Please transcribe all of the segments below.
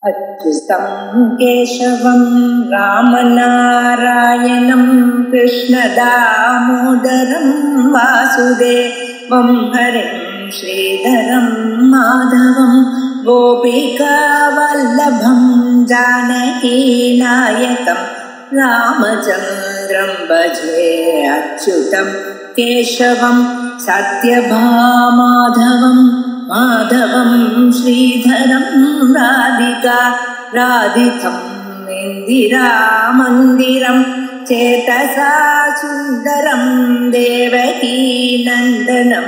अच्युतं केशवं रामनारायणं कृष्णदामोदरं वासुदेवं हरिं श्रीधरं माधवं गोपिकावल्लभं जानकीनायकं रामचन्द्रं भजे। अच्युतं केशवं सत्यभामाधवं माधवं श्रीधरं राधितं इन्दिरामन्दिरं चेतसा सुन्दरं देवकी नन्दनं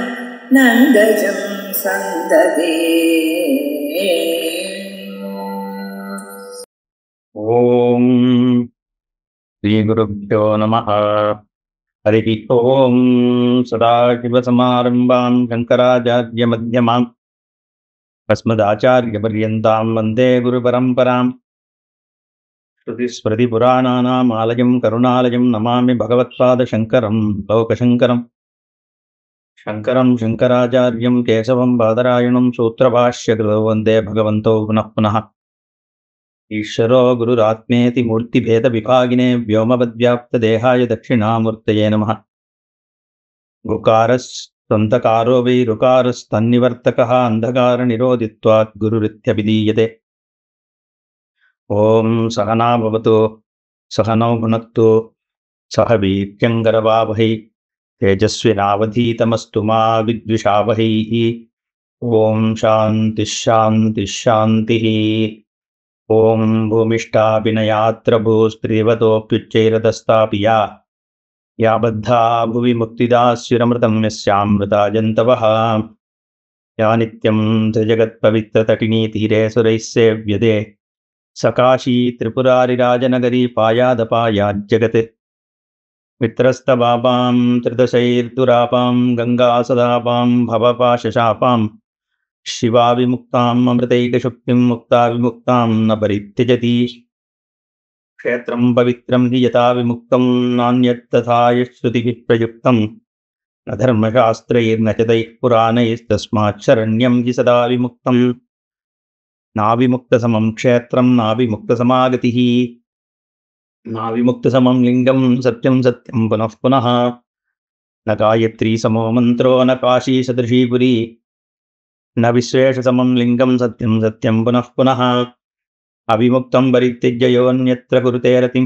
नन्दजं सन्ददे। ओम श्री गुरुभ्यो नमः। हरिः ओम। सदाशिवसमारम्भां शङ्कराचार्यमध्यमाम् अस्मदाचार्यपर्यन्तां वन्दे गुरुपरम्पराम्। श्रुतिस्मृतिपुराणानाम् आलयं करुणालयं नमामि भगवत्पादशङ्करं लोकशङ्करम्। शङ्करं शङ्कराचार्यं केशवं बादरायणं सूत्रभाष्यकृतौ वन्दे भगवन्तौ पुनः पुनः। ईश्वरो गुरुरात्मेति मूर्तिभेदविभागिने व्योमवद्व्याप्तदेहाय दक्षिणामूर्तये नमः। गुकारस्त्वन्तकारो वै ऋकारस्तन्निवर्तकः अन्धकारनिरोधित्वात् गुरुरित्यभिधीयते। ॐ सहना भवतु सहनौ भुनक्तु सह वीर्यङ्करवावहै तेजस्विनावधीतमस्तु मा विद्विषावहैः। ॐ शान्तिः शान्तिः शान्तिः। ॐ भूमिष्ठाभिनयात्र भूस्त्रीवतोऽप्युच्चैरतस्तापि या बद्धा भुवि मुक्तिदास्युरमृतं यस्यामृता जन्तवः। या नित्यं त्रिजगत्पवित्रतटिनी तीरे सुरैः सेव्यते सा काशी त्रिपुरारिराजनगरी पायादपायाज्जगत्। मित्रस्तवापां त्रिदशैर्दुरापां गङ्गासदापां भवपाशशापां शिवा विमुक्ताम् अमृतैकशुक्तिं मुक्ता विमुक्तां न परित्यजति। क्षेत्रं पवित्रं हि यथा विमुक्तं नान्यत्तथा यश्रुतिभिः प्रयुक्तं न धर्मशास्त्रैर्न च दैः पुराणैस्तस्मात् शरण्यं हि सदा विमुक्तं। नाविमुक्तसमं क्षेत्रं नाविमुक्तसमागतिः नाविमुक्तसमं लिङ्गं सत्यं सत्यं पुनः पुनः। न गायत्री समो मन्त्रो न काशी सदृशी पुरी न विश्वेशसमं लिङ्गं सत्यं सत्यं पुनः पुनः। अविमुक्तं परित्यज्य योऽन्यत्र कुरुते रतिं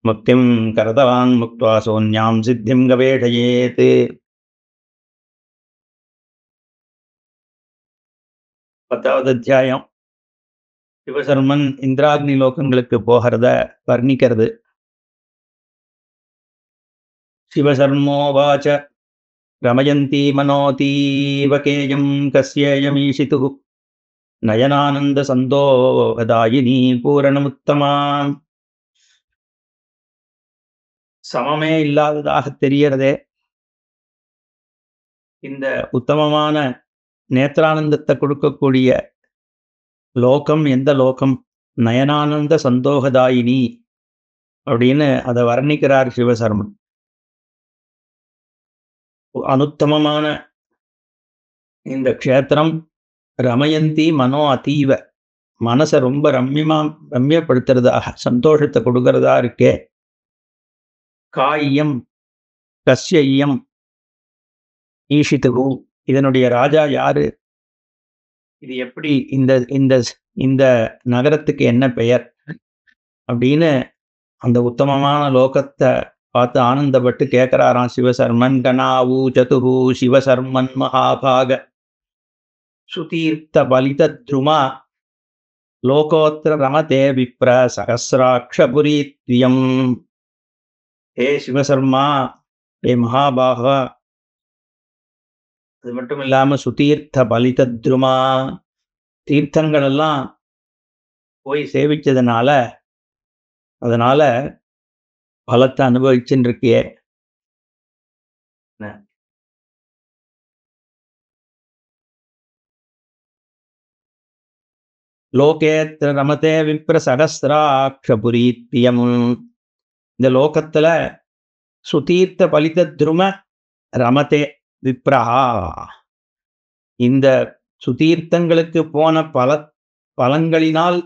मुक्तिं करतवान् मुक्त्वा सोऽन्यां सिद्धिं गवेषयेत्। பத்தாவது அத்தியாயம் சிவசர்மன் இந்திராக்னி லோகங்களுக்கு போகிறத வர்ணிக்கிறது. சிவசர்மோவாச்ச ரமயந்தி மனோதீவகேயம் கஸ்யேயமீஷிதுः நயனானந்த சந்தோகதாயினி பூரணமுத்தமா. சமமே இல்லாததாக தெரிகிறதே இந்த உத்தமமான நேத்ரானந்தத்தை கொடுக்கக்கூடிய லோகம் எந்த லோகம்? நயனானந்த சந்தோகதாயினி அப்படின்னு அதை வர்ணிக்கிறார் சிவசர்மன். அனுத்தமமான இந்த க்ஷேத்திரம் ரமயந்தி மனோ அதீவ மனசை ரொம்ப ரம்யப்படுத்துறதாக சந்தோஷத்தை கொடுக்கறதா இருக்கே. காயம் கஸ்யம் ஈஷித்துகு இதனுடைய ராஜா யாரு? இது எப்படி இந்த இந்த இந்த நகரத்துக்கு என்ன பெயர் அப்படின்னு அந்த உத்தமமான லோகத்தை பார்த்து ஆனந்தப்பட்டு கேட்கிறாராம் சிவசர்மன். கணாவு சதுரு சிவசர்மன் மகாபாக சுதீர்த்த பலிதத்ருமா லோகோத்திர ரமதே விப்ர சகசிராட்சபுரீத்வியம். ஹே சிவசர்மா, ஹே மகாபாகா, அது மட்டும் இல்லாமல் சுதீர்த்த பலிதத்ருமா தீர்த்தங்கள் எல்லாம் போய் சேவிச்சதுனால அதனால பலத்தை அனுபவிச்சுன்னு இருக்கியே. லோகேத்திர ரமதே விப்ர சகசிராட்சபுரீத்வியம். இந்த லோகத்துல சுதீர்த்த பலிதத்ரும ரமதே விப்ரஹா இந்த சுதீர்த்தங்களுக்கு போன பலங்களினால்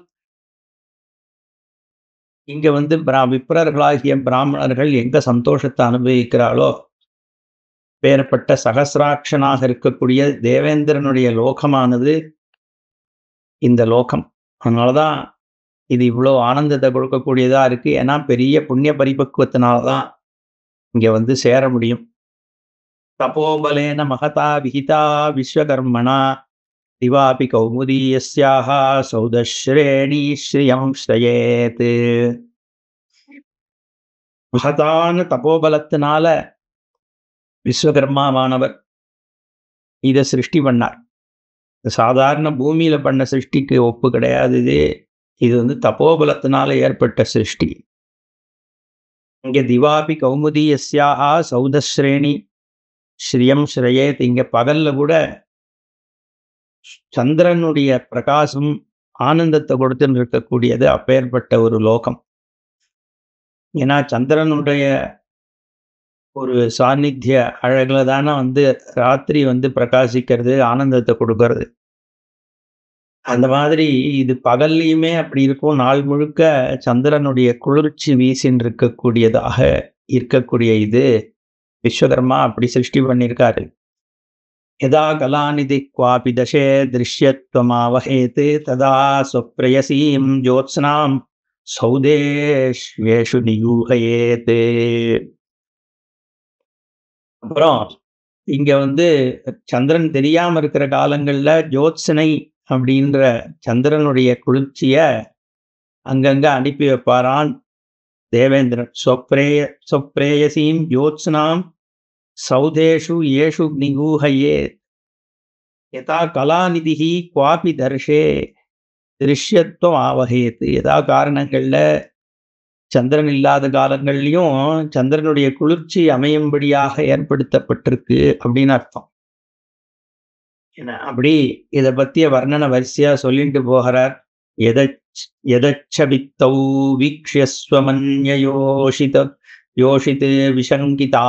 இங்க வந்து விப்ரர்களாகிய பிராமணர்கள் எங்க சந்தோஷத்தை அனுபவிக்கிறாளோ, பேர்பட்ட சகசிராட்சனாக இருக்கக்கூடிய தேவேந்திரனுடைய லோகமானது இந்த லோகம். அதனாலதான் இது இவ்வளோ ஆனந்தத்தை கொடுக்கக்கூடியதா இருக்கு. ஏன்னா பெரிய புண்ணிய பரிபக்குவத்தினால்தான் இங்க வந்து சேர முடியும். தபோபலேன மகதா விஹிதா விஸ்வகர்மணா திவாபி கௌமுதீயஸ்யாஹ சௌதஸ்ரேணி ஸ்ரீயம் ஸ்ரயேத். மகதான தபோபலத்தினால விஸ்வகர்மாவானவர் இதை சிருஷ்டி பண்ணார். சாதாரண பூமியில பண்ண சிருஷ்டிக்கு ஒப்பு கிடையாது. இது வந்து தபோபலத்தினால ஏற்பட்ட சிருஷ்டி. இங்க திவாபி கௌமுதீயஸ்யாஹ சௌதஸ்ரேணி ஸ்ரீயம் ஸ்ரயேத். இங்க பகல்ல கூட சந்திரனுடைய பிரகாசம் ஆனந்தத்தை கொடுத்துன்னு இருக்கக்கூடியது அப்பேற்பட்ட ஒரு லோகம். ஏன்னா சந்திரனுடைய ஒரு சாநித்திய அழகுல தானே வந்து ராத்திரி வந்து பிரகாசிக்கிறது, ஆனந்தத்தை கொடுக்கறது. அந்த மாதிரி இது பகல்லையுமே அப்படி இருக்கும். நாள் முழுக்க சந்திரனுடைய குளிர்ச்சி வீசின்னு இருக்கக்கூடியதாக இருக்கக்கூடிய இது விஸ்வகர்மா அப்படி சிருஷ்டி பண்ணியிருக்காரு. யதா கலாநிதி குவாபி தசே திருஷ்யத்வமாவஹேத் ததா ஸ்வப்ரயசீம் ஜோத்ஸ்னாம் சௌதேஷ்வேஷு நியூஹயேத். அப்புறம் இங்க வந்து சந்திரன் தெரியாம இருக்கிற காலங்கள்ல ஜோத்சனை அப்படின்ற சந்திரனுடைய குளிர்ச்சிய அங்கங்க அனுப்பி வைப்பாரான் தேவேந்திரன். சொப்ரேயசீம் ஜோத்ஸ்னாம் சௌதேஷு ஏஷு நிகூஹயே யதா கலாநிதிஹி குவாபி தர்ஷே திருஷ்யத்துவம் ஆவகேத்து. யதா காரணங்கள்ல சந்திரன் இல்லாத காலங்கள்லையும் சந்திரனுடைய குளிர்ச்சி அமையும்படியாக ஏற்படுத்தப்பட்டிருக்கு அப்படின்னு அர்த்தம். அப்படி இதை பத்திய வர்ணனை வரிசையா சொல்லிட்டு போகிறார். எதச்சபித்தௌ வீக்ஷ்யஸ்வமன்யயோஷித் விஷங்கிதா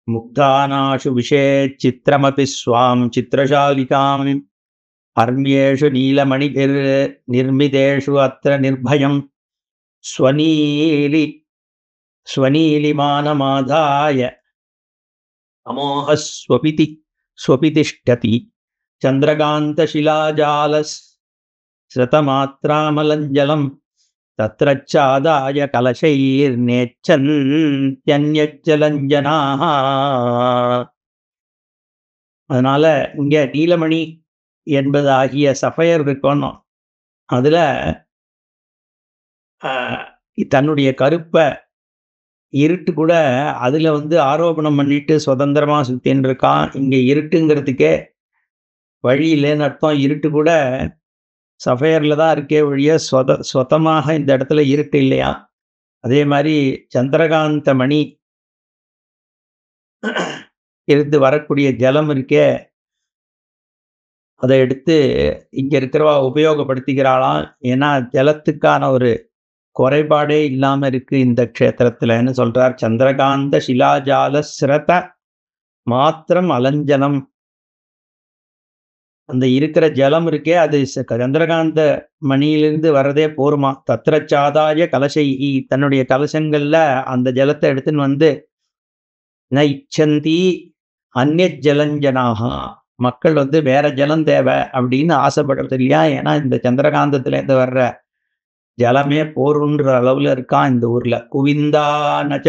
முக்தானாஷு விஷே சித்திரமபி ஸ்வாம் சித்திரசாலிகாம் ஹர்மியேஷு நீலமணிபிர் நிர்மிதேஷு அத்ர நிர்பயம் ஸ்வநீலிமானமாதாய அமோஹஸ்வபிதி ஸ்வபிதிஷ்டதி சந்திரகாந்தசிலாஜாலஸ் ஸ்ரதமாத்ராமலஞ்சலம் தத்ரச்சாதாய கலசைர்நேச்சன்யஜ்ஜலஞ்சனாஹ. அதனால இங்க நீலமணி என்பதாகிய சஃபயர் இருக்கணும். அதுல தன்னுடைய கருப்பை இருட்டு கூட அதுல வந்து ஆரோபணம் பண்ணிட்டு சுதந்திரமா சுத்தின்னு இருக்கான். இங்க இருட்டுங்கிறதுக்கே வழி இல்லைன்னு அர்த்தம். இருட்டு கூட சஃபயர்ல தான் இருக்கே வழிய சொதமாக இந்த இடத்துல இருட்டு இல்லையா. அதே மாதிரி சந்திரகாந்த மணி இருந்து வரக்கூடிய ஜலம் இருக்கே, அதை எடுத்து இங்க இருக்கிறவா உபயோகப்படுத்திக்கிறாளாம். ஏன்னா ஜலத்துக்கான ஒரு குறைபாடே இல்லாம இருக்கு இந்த க்ஷேத்திரத்துலன்னு சொல்றார். சந்திரகாந்த சிலாஜால சிரத மாத்திரம் அலஞ்சலம். அந்த இருக்கிற ஜலம் இருக்கே அது சந்திரகாந்த மணியிலிருந்து வரதே போருமா. தத்ரச்சாதாய கலசை, தன்னுடைய கலசங்கள்ல அந்த ஜலத்தை எடுத்துன்னு வந்து ந இச்சந்தி அந்நிய ஜலஞ்சனாக, மக்கள் வந்து வேற ஜலம் தேவை அப்படின்னு ஆசைப்படுறது இல்லையா. ஏன்னா இந்த சந்திரகாந்தத்திலேருந்து வர்ற ஜலமே போருன்ற அளவுல இருக்கான் இந்த ஊர்ல. குவிந்தா நச்ச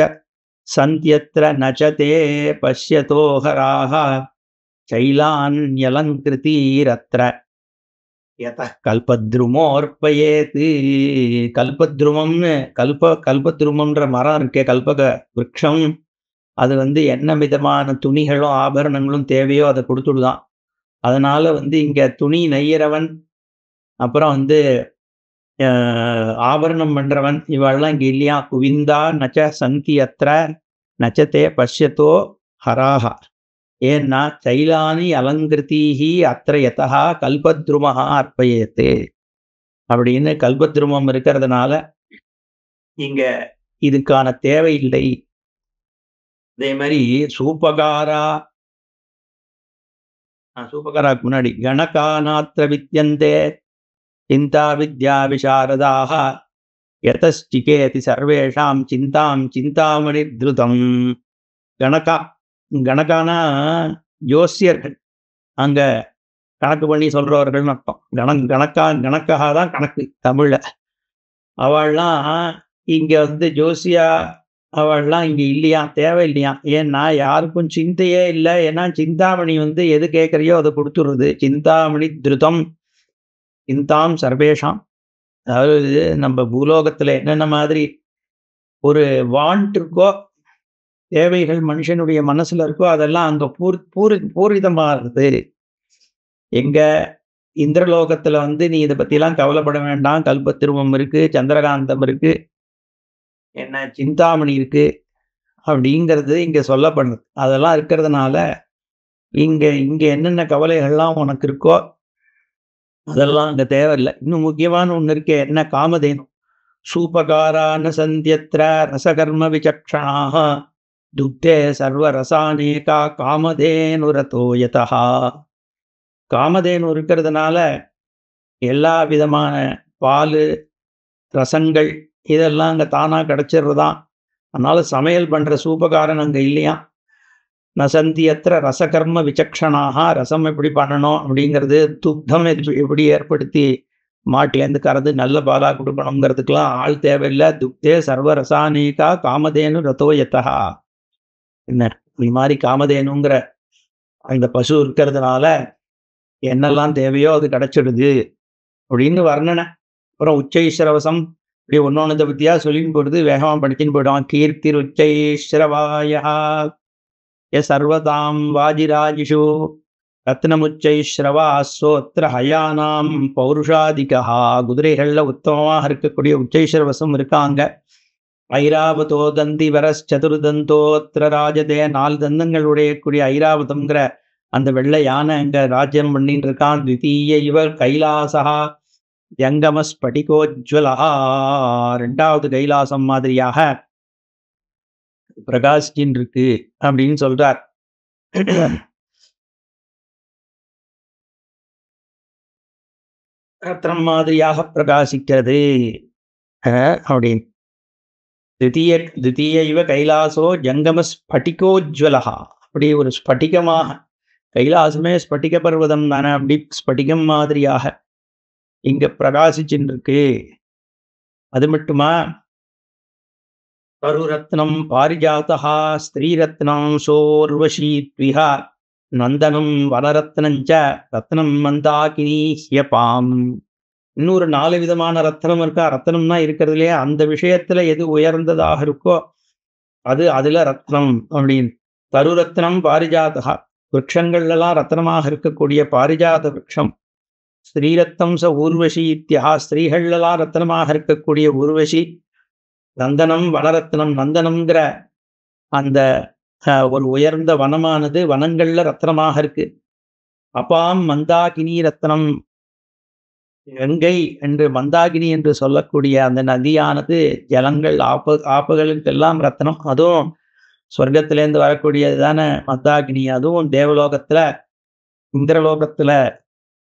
சந்தியத்ர நச்சதே பஷ்யதோஹராக சைலான்யலங்கிருதீரத்ர யதः கல்பத்ருமோர்ப்பயேத். கல்பத்ருமம்னு கல்பத்ருமம்ன்ற மரம் இருக்கே, கல்பக விருட்சம், அது வந்து என்ன விதமான துணிகளும் ஆபரணங்களும் தேவையோ அதை கொடுத்துடுதான். அதனால வந்து இங்க துணி நெய்யறவன், அப்புறம் வந்து ஆபரணம் பண்றவன், இவெல்லாம் இங்க இல்லையா. குவிந்தா நச்ச சந்தி அத்திர நச்சத்தே பஷ்யத்தோ ஹராஹா. ஏன்னா சைலானி அலங்கிருத்தீஹி அத்திர யதா கல்பத்ருமஹா அர்ப்பயேத்து அப்படின்னு கல்பத்ருமம் இருக்கிறதுனால இங்க இதுக்கான தேவையில்லை. அதே மாதிரி சூபகாராக்கு முன்னாடி கணகாநாத்திர வித்யந்தே சிந்தா வித்யா விசாரதாக யதஸ்டிகேதி சர்வேஷாம் சிந்தாம் சிந்தாமணி திருதம். கணக்கா, கணக்கானா ஜோசியர்கள், அங்க கணக்கு பண்ணி சொல்றவர்கள் அர்த்தம். கணக்காக தான் கணக்கு தமிழ்ல. அவள்லாம் இங்க வந்து ஜோசியா அவள்லாம் இங்க இல்லையா, தேவையில்லையா. ஏன்னா யாருக்கும் சிந்தையே இல்லை. ஏன்னா சிந்தாமணி வந்து எது கேட்குறியோ அதை கொடுத்துருது. சிந்தாமணி திருதம் சிந்தாம் சர்வேஷாம். அதாவது நம்ம பூலோகத்துல என்னென்ன மாதிரி ஒரு வாண்ட் இருக்கோ, தேவைகள் மனுஷனுடைய மனசுல இருக்கோ, அதெல்லாம் அங்க பூரிதமாகுது. எங்க இந்திரலோகத்துல வந்து நீ இதை பத்திலாம் கவலைப்பட வேண்டாம், கல்பத்திருவம் இருக்கு, சந்திரகாந்தம் இருக்கு, என்ன சிந்தாமணி இருக்கு அப்படிங்கிறது இங்க சொல்லப்படுது. அதெல்லாம் இருக்கிறதுனால இங்க இங்க என்னென்ன கவலைகள்லாம் உனக்கு இருக்கோ அதெல்லாம் அங்க தேவையில்லை. இன்னும் முக்கியமான ஒண்ணு இருக்கே, என்ன காமதேனு. சூபகாரான சந்தியத்ர ரசகர்ம விசக்ஷணாக துக்தே சர்வ ரசானேகா காமதேனு ரதோயதா. காமதேனு இருக்கிறதுனால எல்லா விதமான பால் ரசங்கள் இதெல்லாம் அங்கே தானாக கிடச்சிடுறதான். அதனால சமையல் பண்ணுற சூப்பகாரன் அங்கே இல்லையா. நசந்தியத்திர ரசகர்ம விசக்ஷணாக, ரசம் எப்படி பண்ணணும் அப்படிங்கிறது, துக்தம் எப்படி ஏற்படுத்தி மாட்டிலேருந்து கறந்து நல்ல பாலாக கொடுக்கணுங்கிறதுக்கெல்லாம் ஆள் தேவையில்லை. துக்தே சர்வ ரசானீகா காமதேனு ரதோயதா. என்ன இந்த மாதிரி காமதேனுங்கிற அந்த பசு இருக்கிறதுனால என்னெல்லாம் தேவையோ அது கிடைச்சிடுது அப்படின்னு வர்ணனை. அப்புறம் உச்சைஸ்ரவசம் இப்படி ஒன்னொன்னு பத்தியா சொல்லின்னு போடுது. வேகமாக படிச்சுன்னு போயிடும். கீர்த்திர் உச்சைஸ்ரவாயா சர்வதாம் வாஜிராஜிஷு ரத்னமுச்சைஸ்ரவா சோத்திர ஹயானாம் பௌருஷாதிகா. குதிரைகள்ல உத்தமமாக இருக்கக்கூடிய உச்சைஸ்ரவசம் இருக்காங்க. ஐராவதோ தந்தி வரஸ் சதுர்தந்தோத்திர ராஜதே. 4 தந்தங்கள் உடையக்கூடிய ஐராவதம்ங்கிற அந்த வெள்ளை யானை அங்க ராஜ்யம் பண்ணிட்டு இருக்கான். த்விதீய இவர் கைலாசா யங்கம ஸ்படிகோஜ்வலா. 2வது கைலாசம் மாதிரியாக பிரகாசிச்சின் இருக்கு அப்படின்னு சொல்றார். ரத்னம் மாதிரியாக பிரகாசிக்கிறது அப்படின்னு. தித்தீய இவ கைலாசோ ஜங்கம ஸ்படிகோஜ்வலா. அப்படி ஒரு ஸ்படிகமாக, கைலாசமே ஸ்படிக பர்வதம் தானே, அப்படி ஸ்படிகம் மாதிரியாக இங்க பிரகாசிச்சுன்னு இருக்கு. அது மட்டுமா, கருரத்னம் பாரிஜாதா ஸ்திரீரத்னம் சோர்வஷீத்விஹா நந்தனம் வனரத்னஞ்ச ரத்னம் மந்தாகினி ஹ்யபாம். இன்னொரு 4 விதமான ரத்னம் இருக்கா. ரத்னம்னா இருக்கிறதுலே அந்த விஷயத்துல எது உயர்ந்ததாக இருக்கோ அது அதுல ரத்னம் அப்படின்னு. தருரத்னம் பாரிஜாதா, விரக்ஷங்கள்லாம் ரத்னமாக இருக்கக்கூடிய பாரிஜாத விரக்ஷம். ஸ்ரீரத்னம் ச ஊர்வசி இத்தியா, ஸ்திரீகள்லாம் ரத்னமாக இருக்கக்கூடிய ஊர்வசி. நந்தனம் வனரத்னம், நந்தனம்ங்கிற அந்த ஒரு உயர்ந்த வனமானது வனங்கள்ல ரத்னமாக இருக்கு. அப்பாம் மந்தாகினி ரத்னம், கங்கை என்று மந்தாகினி என்று சொல்லக்கூடிய அந்த நதியானது ஜலங்கள் ஆப்புகளுக்கெல்லாம் ரத்னம். அதுவும் சொர்க்கத்திலேருந்து வரக்கூடியது தானே மந்தாகினி. அதுவும் தேவலோகத்துல இந்திரலோகத்துல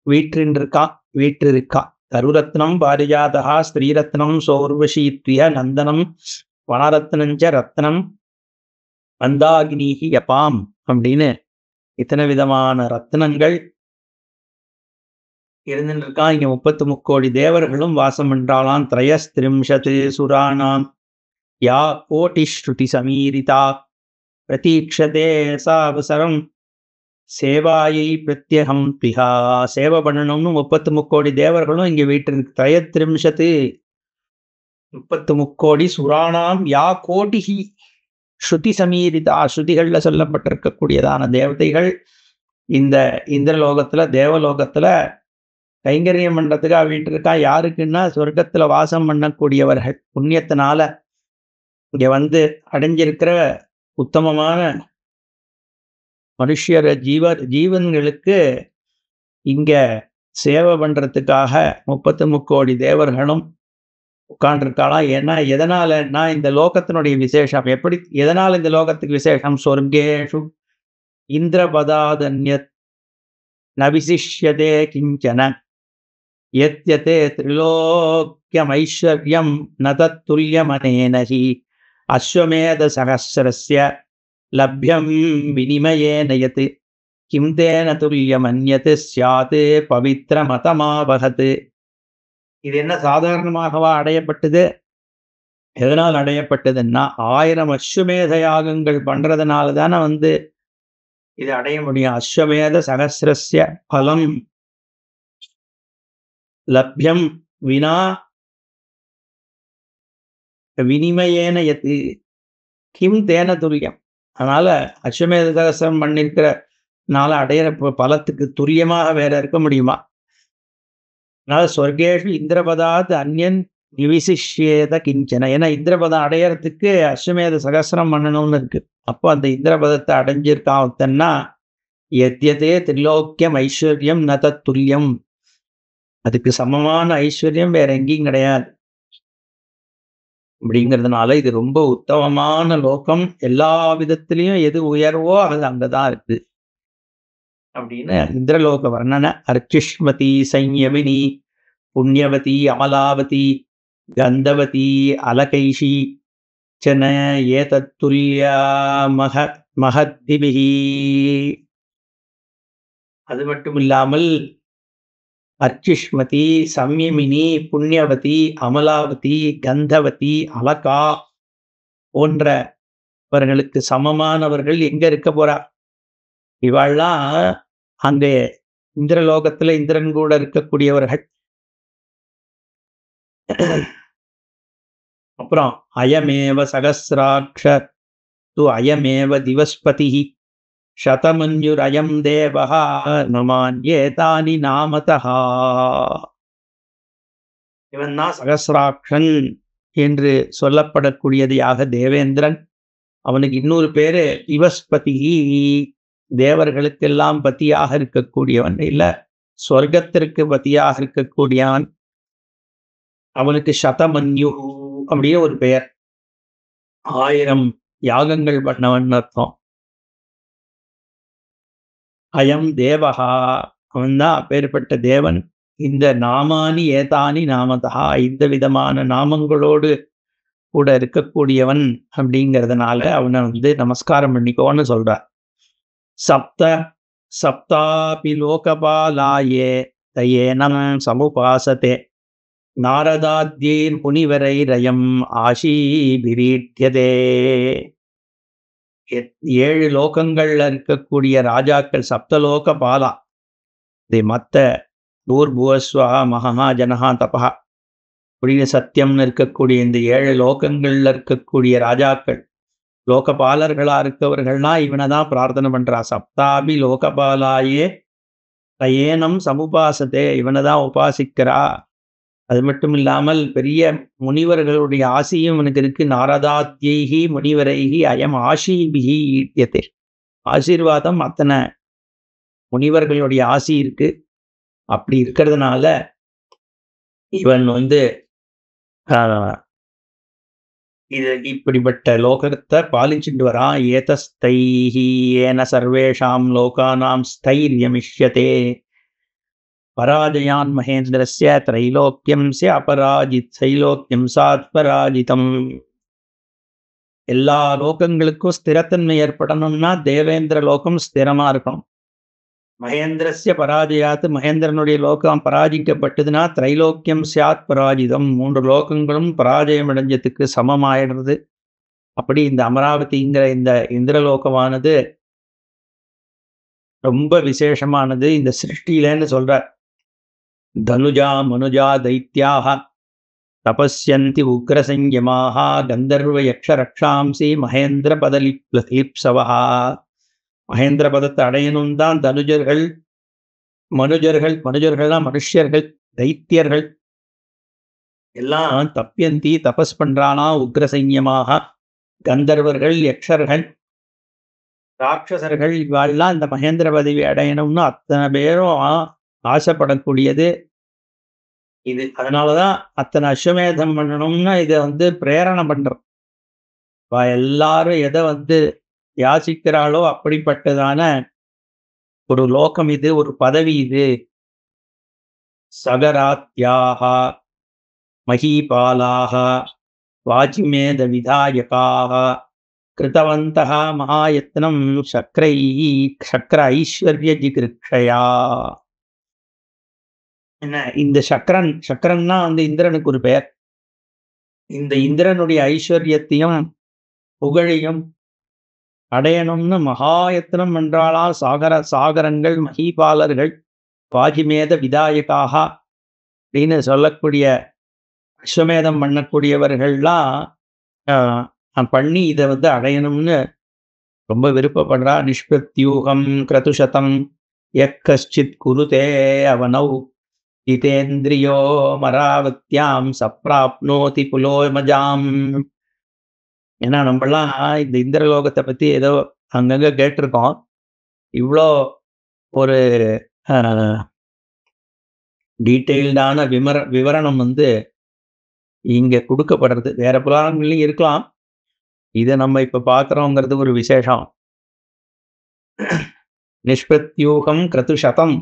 வீற்றிருக்கா. கருரத்னம் பாரிஜாதா ஸ்ரீரத்னம் சோர்வஷீத்விய நந்தனம் வனரத்னஞ்ச ரத்னம் மந்தாகினிஹி யபாம் அப்படின்னு இத்தனை விதமான ரத்னங்கள் இருந்துருக்கான். இங்க 33 கோடி தேவர்களும் வாசம் என்றாலாம். த்ரயஸ்திரிம்ஷத் சுராணாம் யா கோட்டி ஸ்ருதி சமீரிதா பிரதீட்சதே சாவசரம் சேவாயை பிரத்யகம் பிஹா. சேவை பண்ணணும்னு 33 கோடி தேவர்களும் இங்க வீட்டிற்கு. த்ரயத்ரிம்ஷத்து 33 கோடி சுராணாம் யா கோட்டிஹி ஸ்ருதி சமீரிதா. ஸ்ருதிகள்ல சொல்லப்பட்டிருக்கக்கூடியதான தேவதைகள் இந்த இந்திரலோகத்துல தேவலோகத்துல கைங்கரியம் பண்றதுக்காக வீட்டிற்கா. யாருக்குன்னா சொர்க்கத்துல வாசம் பண்ணக்கூடியவர்கள் புண்ணியத்தினால இங்க வந்து அடைஞ்சிருக்கிற உத்தமமான மனுஷர ஜீவன்களுக்கு இங்க சேவை பண்றதுக்காக 33 கோடி தேவர்களும் உட்காண்டிருக்காளாம். ஏன்னா எதனாலன்னா இந்த லோகத்தினுடைய விசேஷம் எப்படி, எதனால் இந்த லோகத்துக்கு விசேஷம்? சொர்க்கேஷு இந்திரபதாதன்யத் நவிசிஷ்யதே கிஞ்சன யத்யதே திரிலோக்கியமைஸ்வர்யம் ந தத்துல்யமனேன ஹி அஸ்வமேத சகஸ்ரஸ்ய லப்யம் வினிமயேன யத் கிம் தேன துல்யமன்யத் ஸ்யாத் பவித்ரமதமாவஹத். இது என்ன சாதாரணமாகவா அடையப்பட்டது? எதனால் அடையப்பட்டதுன்னா 1000 அஸ்வமேத யாகங்கள் பண்றதுனால தானே இது அடைய முடியும். அஸ்வமேத சகஸ்ரஸ்ய பலம் லப்யம் வினா வினிமயேன யத் கிம் தேன துல்யம். அதனால அஸ்வமேத சகஸ்ரம் பண்ணிருக்கிறனால அடையிற பலத்துக்கு துல்லியமாக வேற இருக்க முடியுமா? அதனால சொர்க்கேஷு இந்திரபதாத் அந்யன் நிவிசிஷ்யேத கிஞ்சன. ஏன்னா இந்திரபதம் அடையறதுக்கு அஸ்வமேத சகஸ்ரம் பண்ணணும்னு இருக்கு. அப்போ அந்த இந்திரபதத்தை அடைஞ்சிருக்கான்னா எத்யதே திரிலோக்கியம் ஐஸ்வர்யம் ந தத்துல்யம், அதுக்கு சமமான ஐஸ்வர்யம் வேற எங்கேயும் கிடையாது. அப்படிங்கிறதுனால இது ரொம்ப உத்தமமான லோகம். எல்லா விதத்திலையும் எது உயர்வோ அது அங்கதான் இருக்கு அப்படின்னு இந்திரலோக வர்ணனை. அர்ச்சிஷ்மதி சைன்யவினி புண்ணியவதி அமலாவதி கந்தவதி அலகைஷி சன ஏதத்துல்ய மகத்திபிகி. அது மட்டும் இல்லாமல் அர்ச்சிஷ்மதி சம்யமினி புண்ணியவதி அமலாவதி கந்தவதி அலகா போன்றவர்களுக்கு சமமானவர்கள் எங்க இருக்க போறா? இவாள்லாம் அங்கே இந்திரலோகத்துல இந்திரன் கூட இருக்கக்கூடியவர்கள். அப்புறம் அயமேவ சகஸ்ராட்ச து அயமேவ திவஸ்பதி சதமஞ்சுர் அயம் தேவஹா நமான்யேதானி நாமதஹா. இவன் தான் சகஸ்ராட்சன் என்று சொல்லப்படக்கூடியதையாக தேவேந்திரன். அவனுக்கு இன்னொரு பேரு திவஸ்பதி, தேவர்களுக்கெல்லாம் பத்தியாக இருக்கக்கூடியவன், இல்ல சொர்க்கத்திற்கு பத்தியாக இருக்கக்கூடியவன். அவனுக்கு சதமன்யு அப்படின்னு ஒரு பெயர். 1000 யாகங்கள் பண்ணவன் அர்த்தம். அயம் தேவஹா, அவன்தான் அப்பேற்பட்ட தேவன். இந்த நாமானி ஏதானி நாமதா, இந்த விதமான நாமங்களோடு கூட இருக்கக்கூடியவன் அப்படிங்கிறதுனால அவனை நமஸ்காரம் பண்ணிக்கோன்னு சொல்றார். சப்த சப்தாபி லோகபாலாயே தயேனம் சமுபாசதே நாரதாத்யைர் முனிவரைரயம் ஆஷீபிரீட்யதே. 7 லோகங்கள்ல இருக்கக்கூடிய ராஜாக்கள் சப்தலோக பாலா, இது மத்த பூர்புவஸ்வா மகா ஜனஹா தபா அப்படின்னு சத்தியம்னு இருக்கக்கூடிய இந்த 7 லோகங்கள்ல இருக்கக்கூடிய ராஜாக்கள் லோகபாலர்களா இருக்கவர்கள்னா இவனை தான் பிரார்த்தனை பண்றா. சப்தாபி லோகபாலாயே தயேனம் சமுபாசத்தே, இவனை தான் உபாசிக்கிறா. அது மட்டும் இல்லாமல் பெரிய முனிவர்களுடைய ஆசியும் இவனுக்கு இருக்கு. நாரதாத்யைஹி முனிவரைஹி அயம் ஆஷீபிஹி ஈட்யதே, ஆசீர்வாதம் அத்தனை முனிவர்களுடைய ஆசி இருக்கு. அப்படி இருக்கிறதுனால இவன் இது இப்படிப்பட்ட லோகத்தை பாலிச்சுட்டு வரான். ஏதஸ்தைஹி ஏன சர்வேஷாம் லோகானாம் ஸ்தைரியமிஷ்யதே பராஜயான் மகேந்திரஸ்ய திரைலோக்கியம் ஸ்ய அபராஜித் சைலோக்கியம் சாத்பராஜிதம். எல்லா லோகங்களுக்கும் ஸ்திரத்தன்மை ஏற்படணும்னா தேவேந்திர லோகம் ஸ்திரமா இருக்கணும். மகேந்திரஸ்ய பராஜயாத்து, மகேந்திரனுடைய லோகம் பராஜிக்கப்பட்டதுன்னா திரைலோக்கியம் சாத் பராஜிதம், 3 லோகங்களும் பராஜயம் அடைஞ்சதுக்கு சமமாயிடுறது. அப்படி இந்த அமராவதிங்கிற இந்த இந்திரலோகமானது ரொம்ப விசேஷமானது. இந்த சிருஷ்டியிலன்னு சொல்றார். தனுஜா மனுஜா தைத்யாக தபஸ்யந்தி உக்ரசஞ்சமாக கந்தர்வ யக்ஷ ரக்ஷாம்சி மகேந்திர பதலிப்சவா. மகேந்திர பதத்தை அடையணும் தான் தனுஜர்கள், மனுஜர்கள்னா மனுஷர்கள், தைத்தியர்கள் எல்லாம் தப்பியந்தி தபஸ் பண்றானா. உக்ரசைன்யமாக கந்தர்வர்கள், யக்ஷர்கள், ராட்சசர்கள் இவாள்லாம் இந்த மகேந்திர பதவி அடையணும்னு அத்தனை பேரும் ஆசைப்படக்கூடியது இது. அதனாலதான் அத்தனை அஸ்வமேதம் பண்ணணும்னா இதை பிரேரணை பண்றோம். எல்லாரும் எதை யாசிக்கிறாளோ அப்படிப்பட்டதான ஒரு லோகம் இது, ஒரு பதவி இது. சகராத்யாஹா மஹீபாலாக வாஜிமேத விதாயகாக கிருதவந்தः மகாயத்னம் சக்கர ஐஸ்வர்ய ஜிகிருக்ஷயா. என்ன இந்த சக்கரன்னா வந்து இந்திரனுக்கு ஒரு பெயர். இந்த இந்திரனுடைய ஐஸ்வர்யத்தையும் புகழையும் அடையணும்னு மகாயத்னம் என்றாலா சாகரங்கள் மஹீபாலர்கள் வாஜிமேத விதாயகாக அப்படின்னு சொல்லக்கூடிய அஸ்வமேதம் பண்ணக்கூடியவர்கள்லாம் பண்ணி இதை வந்து அடையணும்னு ரொம்ப விருப்பப்படுறா. நிஷ்பிரத்யூகம் கிரதுஷதம் யக்கஷ்சித் குருதே அவனௌ ஜிதேந்திரியோ மராவத்யாம் சப்ராப்னோதி புலோமஜாம். ஏன்னா நம்மளாம் இந்த இந்திரலோகத்தை பற்றி ஏதோ அங்கங்கே கேட்டிருக்கோம். இவ்வளோ ஒரு டீட்டெயில்டான விவரணம் வந்து இங்கே கொடுக்கப்படுறது. வேற புராணங்கள்லையும் இருக்கலாம், இதை நம்ம இப்போ பார்க்குறோங்கிறது ஒரு விசேஷம். நிஷ்பிரத்யூகம் கிரதுஷதம்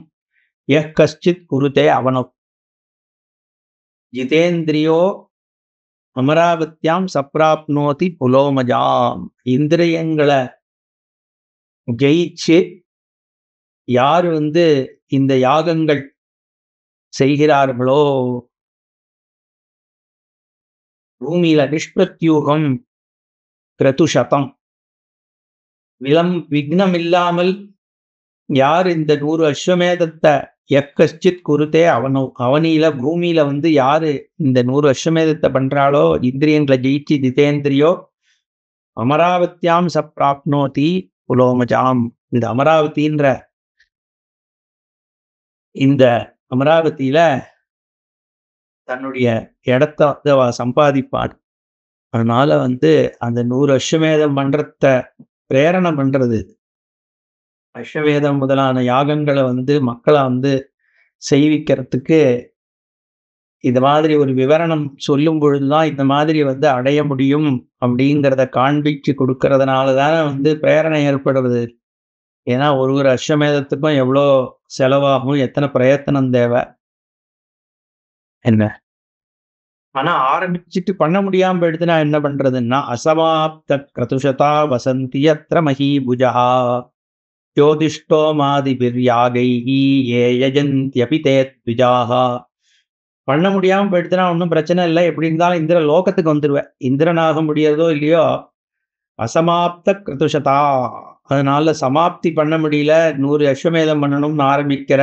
யஹ் கஷ்சித் குருதே அவனோ ஜிதேந்திரியோ அமராவத்யாம் சப்ராப்னோதி புலோமஜாம். இந்திரியங்களை ஜெயிச்சு யார் வந்து இந்த யாகங்கள் செய்கிறார்களோ பூமியில நிஷ்பிரத்யூகம் கிரதுஷதம் விக்னம் இல்லாமல் யார் இந்த 100 அஸ்வமேதத்தை யக்கஷ்சித் குருதே அவனில பூமியில வந்து யாரு இந்த 100 அஸ்வமேதத்தை பண்றாளோ, இந்திரியங்களை ஜெயிச்சு ஜிதேந்திரியோ அமராவத்யாம் சப்ராப்னோதி புலோமஜாம். இந்த அமராவதியில தன்னுடைய இடத்த சம்பாதிப்பாள். அதனால வந்து அந்த 100 அஸ்வமேதம் பண்றத பிரேரணை பண்றது, அஸ்வமேதம் முதலான யாகங்களை வந்து மக்களை வந்து செய்விக்கிறதுக்கு இது மாதிரி ஒரு விவரணம் சொல்லும் பொழுதுதான் இந்த மாதிரி வந்து அடைய முடியும் அப்படிங்கிறத காண்பிச்சு கொடுக்கறதுனால தானே வந்து பிரேரணை ஏற்படுறது. ஏன்னா ஒரு அஸ்வமேதத்துக்கும் எவ்வளோ செலவாகும், எத்தனை பிரயத்தனம் தேவை என்ன. ஆனா ஆரம்பிச்சுட்டு பண்ண முடியாம போயிடுதுன்னா என்ன பண்றதுன்னா, அசமாப்த கிரதுஷதா வசந்தி யத்ர மஹீபுஜா ஜோதிஷ்டோமாதிபிர்யாகைஹி ஏ யஜந்த்யபி தே த்விஜாஹ. பண்ண முடியாம போயிடுதுன்னா ஒன்றும் பிரச்சனை இல்லை, எப்படி இருந்தாலும் இந்திர லோகத்துக்கு வந்துடுவேன். இந்திரனாக முடியறதோ இல்லையோ அசமாப்த கிருதுஷதா, அதனால சமாப்தி பண்ண முடியல, 100 அஸ்வமேதம் பண்ணணும்னு ஆரம்பிக்கிற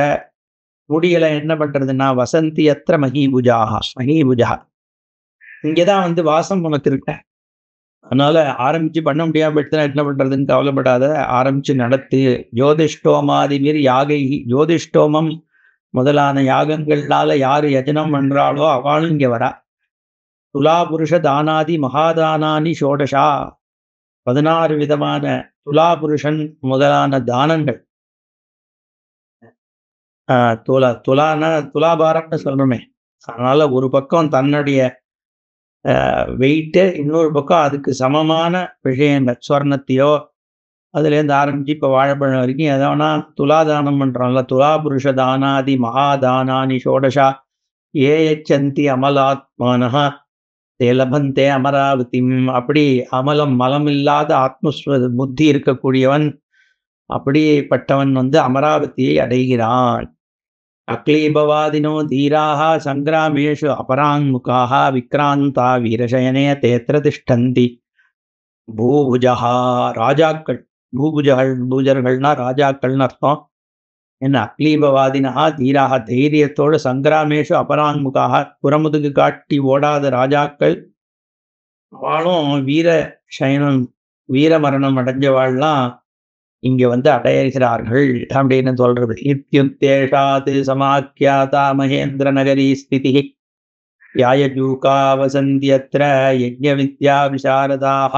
முடியலை, என்ன பண்றதுன்னா வசந்தி யத்ர மஹீபுஜா இங்கேதான் வந்து வாசம் உனக்கு இருக்க. அதனால ஆரம்பிச்சு பண்ண முடியாம போயிடுச்சுன்னா என்ன பண்றதுன்னு கவலைப்படாத, ஆரம்பிச்சு நடத்து. ஜோதிஷ்டோமாதிபிர் யாகைஹி, ஜோதிஷ்டோமம் முதலான யாகங்களால யாரு யஜனம் பண்றாளோ அவளும் இங்க வரா. துலா புருஷ தானாதி மகாதானானி ஷோடஷா, 16 விதமான துலா புருஷன் முதலான தானங்கள். துலாபாரம்னு சொல்றோமே, அதனால ஒரு பக்கம் தன்னுடைய வெயிட்டு, இன்னொரு பக்கம் அதுக்கு சமமான விஷயங்கள், சொர்ணத்தையோ அதுலேருந்து ஆரம்பிச்சு இப்போ வாழைப்பழம் வரைக்கும் எதோனா துலாதானம் பண்ணுறோம்ல. துலா புருஷ தானாதி மகாதானானி ஷோடஷா ஏயச்சந்தி அமலாத்மானஹ தே லபந்தே அமராவதிம். அப்படி மலம் இல்லாத புத்தி இருக்கக்கூடியவன், அப்படிப்பட்டவன் வந்து அமராவதியை அடைகிறான். அக்லீபவாதினோ தீராக சங்கிராமேஷு அபராங்முகாக விக்ராந்தா வீரசயனே தேத்திர திஷ்டந்தி பூபுஜா. ராஜாக்கள், பூஜர்கள்னா ராஜாக்கள்னு அர்த்தம். என்ன அக்லீபவாதினா தீராக, தைரியத்தோடு சங்கிராமேஷு அபராங்முகாக, புறமுதுகு காட்டி ஓடாத ராஜாக்கள், அவளும் வீரமரணம் அடைஞ்சவாள்லாம் இங்க வந்து அடைகிறார்கள் அப்படின்னு சொல்றது. இத்யுத்தேஷாத் சமாக்கியாதா மகேந்திர நகரி ஸ்திதி யாயஜூகா வசந்தியத்ர யஜ்ஞ வித்யா விசாரதாக.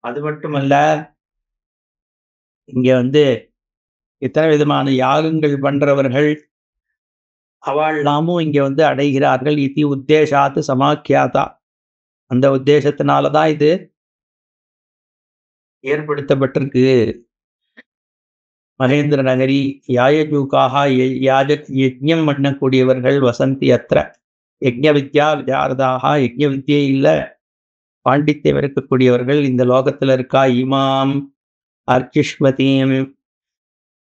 அது மட்டுமல்ல, இங்க வந்து இத்தனை விதமான யாகங்கள் பண்றவர்கள் அவள்லாமும் இங்க வந்து அடைகிறார்கள். இத்தி உத்தேஷாத்து சமாக்கியாதா, அந்த உத்தேசத்தினாலதான் இது ஏற்படுத்தப்பட்டிருக்கு. மகேந்திர நகரி யாயஜூகாக, யஜ்ஞம் பண்ணக்கூடியவர்கள் வசந்தி அத்திர யஜ்ஞ வித்யா விஜாரதாக யஜ்ஞ வித்தியில பாண்டித்யம் இருக்கக்கூடியவர்கள் இந்த லோகத்தில் இருக்கா. இமாம் அர்ச்சிஷ்மதீம்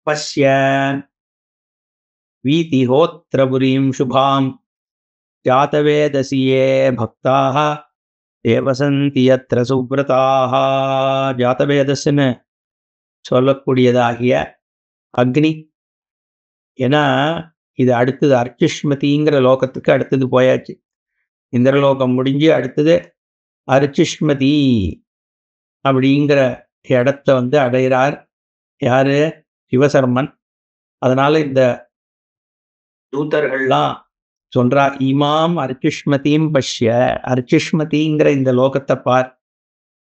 பஷ்ய வீதிஹோத்ரபுரீம் சுபாம் ஜாதவேதசியே பக்தாக தேவசந்தி யத்ர சுப்ரதாக. ஜாதவேதஸ்ன்னு சொல்லக்கூடியதாகிய அக்னி. ஏன்னா இது அடுத்தது அர்ச்சிஷ்மதிங்கிற லோகத்துக்கு அடுத்தது போயாச்சு. இந்திரலோகம் முடிஞ்சு அடுத்தது அர்ச்சிஷ்மதி அப்படிங்கிற இடத்த வந்து அடைகிறார் யாரு? சிவசர்மன். அதனால இந்த தூதர்கள்லாம் சொல்றா, இமாம் அர்ச்சிஷ்மதியும் பஷ்ய, அர்ச்சிஷ்மதிங்கிற இந்த லோகத்தை பார்,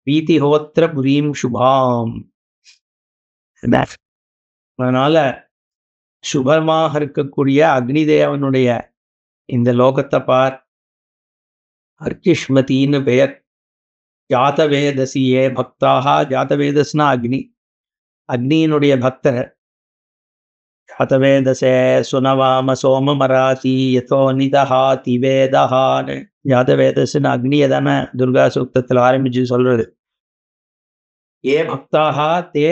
வீதிஹோத்திர புரீம் சுபாம். அதனால சுபமாக இருக்கக்கூடிய அக்னி தேவனுடைய இந்த லோகத்தை பார். அர்ச்சிஷ்மதின்னு பெயர். ஜாதவேதசியே பக்தாக. ஜாதவேதஸ்னா அக்னி, அக்னியினுடைய பக்தர். ஜாதவேதசே சுனவாம சோமமராசி யதோ நிதஹாதி வேதஹான்னு ஜாதவேதஸ்ன்னு அக்னியை தானே துர்கா சூக்தத்தில் ஆரம்பிச்சு சொல்றது. ஏ பக்தாக தே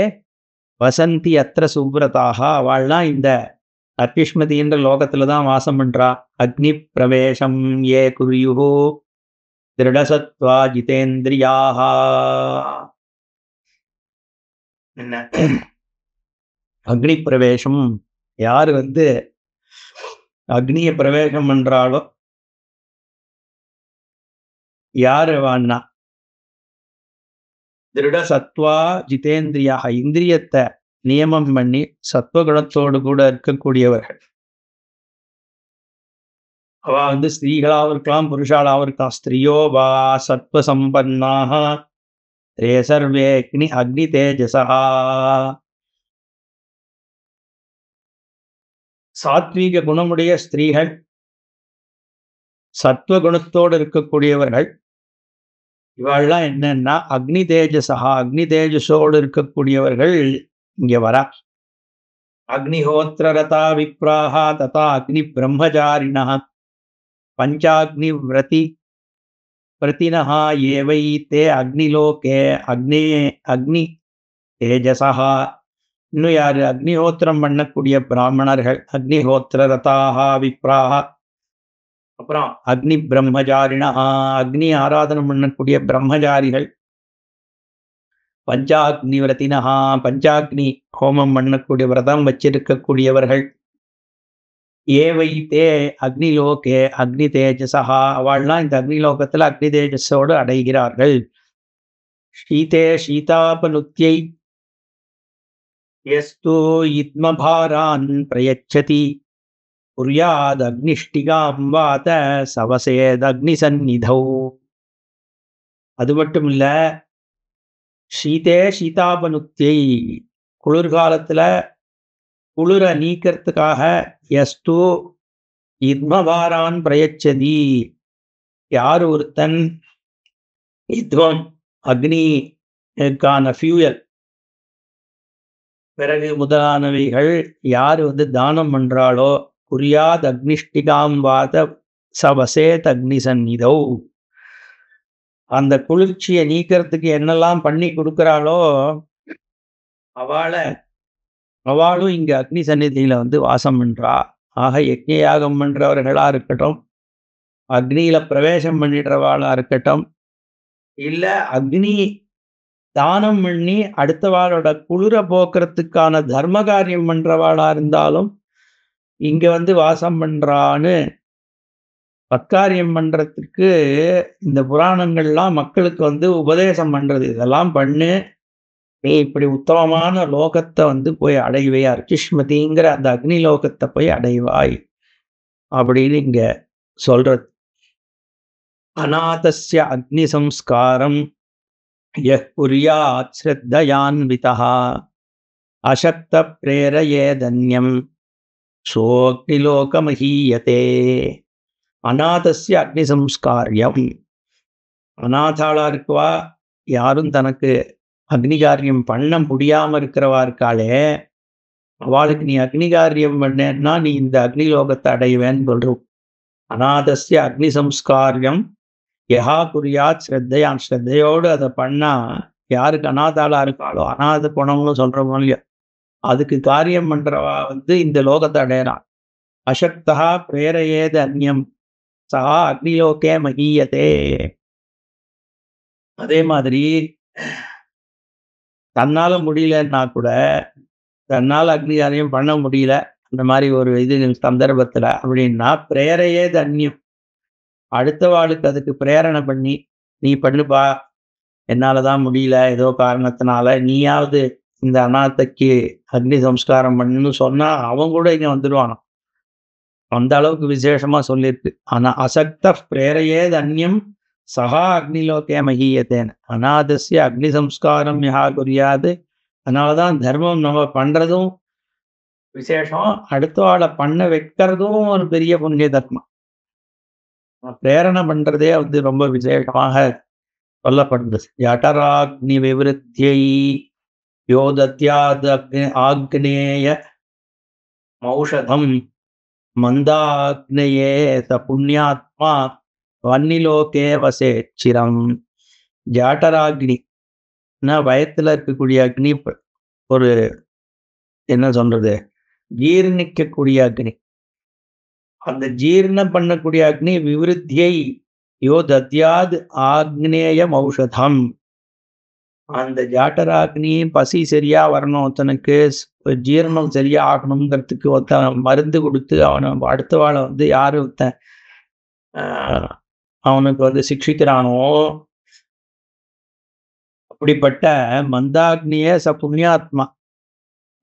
வசந்தி அத்திர சுப்ரதாக. அவள்லாம் இந்த அர்ச்சிஷ்மதின்ற லோகத்துல தான் வாசம் பண்றா. அக்னி பிரவேசம் ஏ குர்யுஹு திருடசத்வா ஜிதேந்திரியாக. என்ன அக்னி பிரவேசம்? யார் வந்து அக்னிய பிரவேசம் பண்றாளோ, யாரு வான்னா திருட சத்வா ஜிதேந்திரியாக, இந்திரியத்தை நியமம் பண்ணி சத்வகுணத்தோடு கூட இருக்கக்கூடியவர்கள். அவ வந்து ஸ்திரீகளாக இருக்கலாம், புருஷாளாக இருக்கலாம். ஸ்திரியோ வா சத்வ சம்பன்னாக ரே சர்வே அக்னி அக்னி தேஜசா. சாத்வீக குணமுடைய ஸ்திரீகள், சத்வகுணத்தோடு இருக்கக்கூடியவர்கள், இவாள்லாம் என்னன்னா அக்னி தேஜசா, அக்னி தேஜஸோடு இருக்கக்கூடியவர்கள் இங்க வரா. அக்னிஹோத்திரரதா விப்ராஹா ததா அக்னி பிரம்மச்சாரிணா பஞ்சாக்னி விரதி பிரதினஹா ஏவை தே அக்னிலோகே அக்னே அக்னி தேஜசா. இன்னும் யாரு? அக்னிஹோத்திரம் பண்ணக்கூடிய பிராமணர்கள், அக்னிஹோத்திரரதாக விப்ராஹா. அப்புறம் அக்னி பிரம்மச்சாரிணா, அக்னி ஆராதனம் பண்ணக்கூடிய பிரம்மச்சாரிகள். பஞ்சாக்னி விரதினஹா, பஞ்சாக்னி ஹோமம் பண்ணக்கூடிய விரதம் வச்சிருக்கக்கூடியவர்கள். ஏவை தே அக்னிலோகே அக்னி தேஜசா. அவள்லாம் இந்த அக்னிலோகத்தில் அக்னி தேஜஸோடு அடைகிறார்கள். ஷீதே ஷீதாபனுத்யை யஸ்து யித்மபாரான் பிரயச்சதி புர்யாத் அக்னிஷ்டிகாம் வாத சவசேத் அக்னி சந்நிதௌ. அது மட்டும் இல்ல, ஷீதே ஷீதாபனுத்யை, குளிர்காலத்துல குளிர நீக்கிறதுக்காக யஸ்து யித்மபாரான் பிரயச்சதி, யார் ஒருத்தன் யித்வம் அக்னிக்கான ஃபியூயல் பிறகு முதலானவைகள் யார் வந்து தானம் பண்றாளோ, புரியாத் அக்னிஷ்டிகாம் வாத சவசேத் அக்னி சந்நிதௌ, அந்த குளிர்ச்சியை நீக்கிறதுக்கு என்னெல்லாம் பண்ணி கொடுக்குறாளோ அவளும் இங்க அக்னி சந்நிதியில வந்து வாசம் பண்றா. ஆக யஜ்ஞ யாகம் பண்றவர்களா இருக்கட்டும், அக்னியில பிரவேசம் பண்ணிடுறவாளா இருக்கட்டும், இல்ல அக்னி தானம் பண்ணி அடுத்தவாளோட குளிர போக்குறதுக்கான தர்ம காரியம் பண்றவாளா இருந்தாலும் இங்க வந்து வாசம் பண்றான்னு பத்காரியம் பண்றதுக்கு இந்த புராணங்கள்லாம் மக்களுக்கு வந்து உபதேசம் பண்றது. இதெல்லாம் பண்ணு, நீ இப்படி உத்தமமான லோகத்தை வந்து போய் அடைவே, அர்ச்சிஷ்மதிங்கிற அந்த அக்னி லோகத்தை போய் அடைவாய் அப்படின்னு இங்க சொல்றது. அநாதஸ்ய அக்னி சம்ஸ்காரம் யஹ் புர்யாத் ஸ்ரத்தயான்விதः அசக்த பிரேரயேதன்யம் சோக்னிலோகமஹீயதே. அநாதஸ்ய அக்னி சம்ஸ்காரியம், அநாதாளா இருக்குவா, யாரும் தனக்கு அக்னிகாரியம் பண்ண முடியாம இருக்கிறவா இருக்காளே, அவளுக்கு நீ அக்னிகாரியம் பண்ணேன்னா நீ இந்த அக்னி லோகத்தை அடைவேன்னு சொல்றோம். அநாதஸ்ய அக்னி சம்ஸ்காரியம் யஹா குறியாத் ஸ்ரத்தையான், ஸ்ரத்தையோடு அதை பண்ணா யாருக்கு அநாதாளா இருக்காளோ, அநாத குணம்னு சொல்றோம் இல்லையா, அதுக்கு காரியம் பண்றவா இந்த லோகத்தை அடையறான். அசக்தா பிரேரையேது அந்நியம் சகா அக்னிலோகே மகீயதே. அதே மாதிரி தன்னால முடியலன்னா கூட, தன்னால் அக்னி காரியம் பண்ண முடியல அந்த மாதிரி ஒரு சந்தர்ப்பத்துல அப்படின்னா, பிரேரையேது அந்நியம், அடுத்த வாளுக்கு அதுக்கு பிரேரணை பண்ணி நீ பண்ணுப்பா, என்னாலதான் முடியல ஏதோ காரணத்தினால, நீயாவது இந்த அநாத்தைக்கு அக்னி சம்ஸ்காரம் பண்ணுன்னு சொன்னா அவன் கூட இங்க வந்துடுவானோ, அந்த அளவுக்கு விசேஷமா சொல்லியிருக்கு. ஆனா அசக்த பிரேரையேது அந்நியம் சகா அக்னிலோகே மகீயத்தேன், அநாதஸ்ய அக்னி சம்ஸ்காரம் யா குறியாது. அதனாலதான் தர்மம் நம்ம பண்றதும் விசேஷம், அடுத்த ஆளை பண்ண வைக்கிறதும் ஒரு பெரிய புண்ணிய தர்மம். பிரேரணை பண்றதே ரொம்ப விசேஷமாக சொல்லப்படுது. ஜடராக்னி விவருத்தியை யோதத்யாத் ஆக்னேய மௌஷதம் மந்தாக்னேயே ச புண்ணியாத்மா வன்னிலோகே வசேச்சிரம். ஜாட்டராக்னி வயத்துல இருக்கக்கூடிய அக்னி, ஒரு என்ன சொல்றது, ஜீர்ணிக்கக்கூடிய அக்னி. அந்த ஜீர்ணம் பண்ணக்கூடிய அக்னி விவருத்தியை யோ தத்யாத் ஆக்னேயம் ஔஷதம். அந்த ஜாட்டராக்னி பசி சரியா வரணும், தனக்கு ஜீரணம் சரியா ஆகணுங்கிறதுக்கு ஒருத்தன் மருந்து கொடுத்து அவனை அடுத்த வாழை யாரு ஒருத்தன் அவனுக்கு சிக்ஷிக்கிறானோ, அப்படிப்பட்ட மந்தாக்னிய ச புண்ணியாத்மா,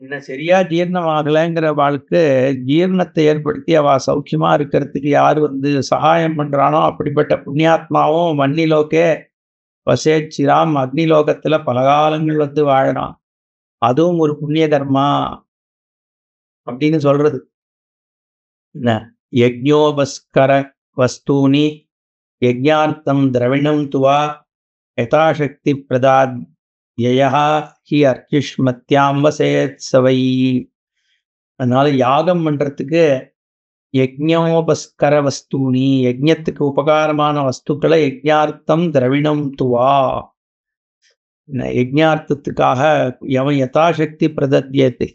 இன்னும் சரியா ஜீர்ணம் ஆகலைங்கிற வாழ்க்கை ஜீரணத்தை ஏற்படுத்தி அவ சௌக்கியமா இருக்கிறதுக்கு யாரு சகாயம் பண்றானோ, அப்படிப்பட்ட புண்ணியாத்மாவும் வன்னிலோகே வசேச்சிராம், அக்னிலோகத்துல பல காலங்கள் வாழறான். அதுவும் ஒரு புண்ணிய கர்மா அப்படின்னு சொல்றது. யஜ்ஞோபஸ்கர வஸ்தூனி யஜ்ஞார்த்தம் திரவிணம் துவா யதாசக்தி பிரதாத்யயா ஹி அர்ச்சிஷ்மத்யாம் வசேத் சவை. அதனால யாகம் பண்றதுக்கு யஜ்ஞோபஸ்கர வஸ்தூனி, யஜ்ஞத்துக்கு உபகாரமான வஸ்துக்களை யஜ்ஞார்த்தம் திரவிணம் துவா, யஜ்ஞார்த்தத்துக்காக எவன் யதாசக்தி பிரதத்யத்தை,